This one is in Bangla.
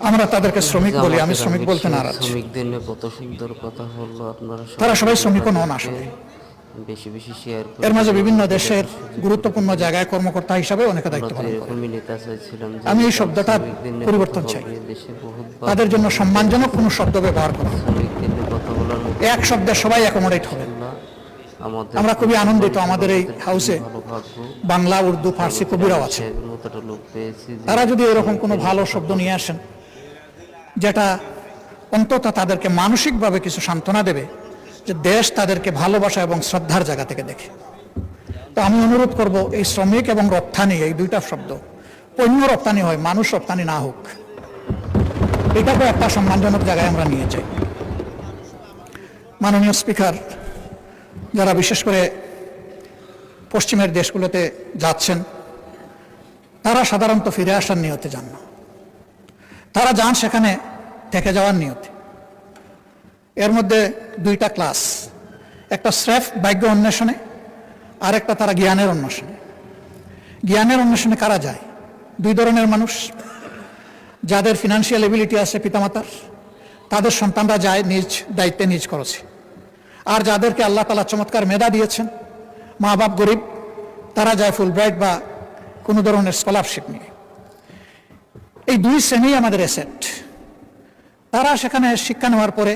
আমরা তাদেরকে শ্রমিক বলি, আমি শ্রমিক বলতে নারাজ। শ্রমিকদের নিয়ে কত সুন্দর কথা বললো আপনারা। তারা সবাই শ্রমিকও নন আসলে। বেশি বেশি শেয়ার করে এর মাঝে বিভিন্ন দেশের গুরুত্বপূর্ণ জায়গায় কর্মকর্তা হিসাবে অনেকে দায়িত্ব পালন করেন। নেতা চাইছিলাম, আমি এই শব্দটার পরিবর্তন চাই। তাদের জন্য সম্মানজনক কোনো শব্দ ব্যবহার করা, শ্রমিকদের নিয়ে কথা বলার মতো এক শব্দে সবাই অ্যাকোমোডেট হবে। আমাদের আমরা খুবই আনন্দিত আমাদের এই হাউসে বাংলা, উর্দু, ফার্সি কবিরাও আছে। লোক পেয়েছি। তারা যদি এরকম কোনো ভালো শব্দ নিয়ে আসেন যেটা অন্তত তাদেরকে মানসিকভাবে কিছু সান্ত্বনা দেবে, যে দেশ তাদেরকে ভালোবাসা এবং শ্রদ্ধার জায়গা থেকে দেখে। তো আমি অনুরোধ করব, এই শ্রমিক এবং রপ্তানি, এই দুইটা শব্দ পণ্য রপ্তানি হয়, মানুষ রপ্তানি না হোক। এটাকে একটা সম্মানজনক জায়গায় আমরা নিয়ে যাই। মাননীয় স্পিকার, যারা বিশেষ করে পশ্চিমের দেশগুলোতে যাচ্ছেন, তারা সাধারণত ফিরে আসার নিয়তে যান না, তারা যান সেখানে থেকে যাওয়ার নিয়তে। এর মধ্যে দুইটা ক্লাস, একটা স্রেফ ভাগ্য অন্বেষণে, আর একটা তারা জ্ঞানের অন্বেষণে। জ্ঞানের অন্বেষণে কারা যায়? দুই ধরনের মানুষ। যাদের ফিনান্সিয়াল এবিলিটি আছে পিতামাতার, তাদের সন্তানরা যায় নিজ দায়িত্বে নিজ খরচে। আর যাদেরকে আল্লাহ তাআলা চমৎকার মেধা দিয়েছেন, মা বাপ গরিব, তারা যায় ফুলব্রাইট বা কোনো ধরনের স্কলারশিপ নিয়ে। এই দুই শ্রেণী আমাদের অ্যাসেট। তারা সেখানে শিক্ষা নেওয়ার পরে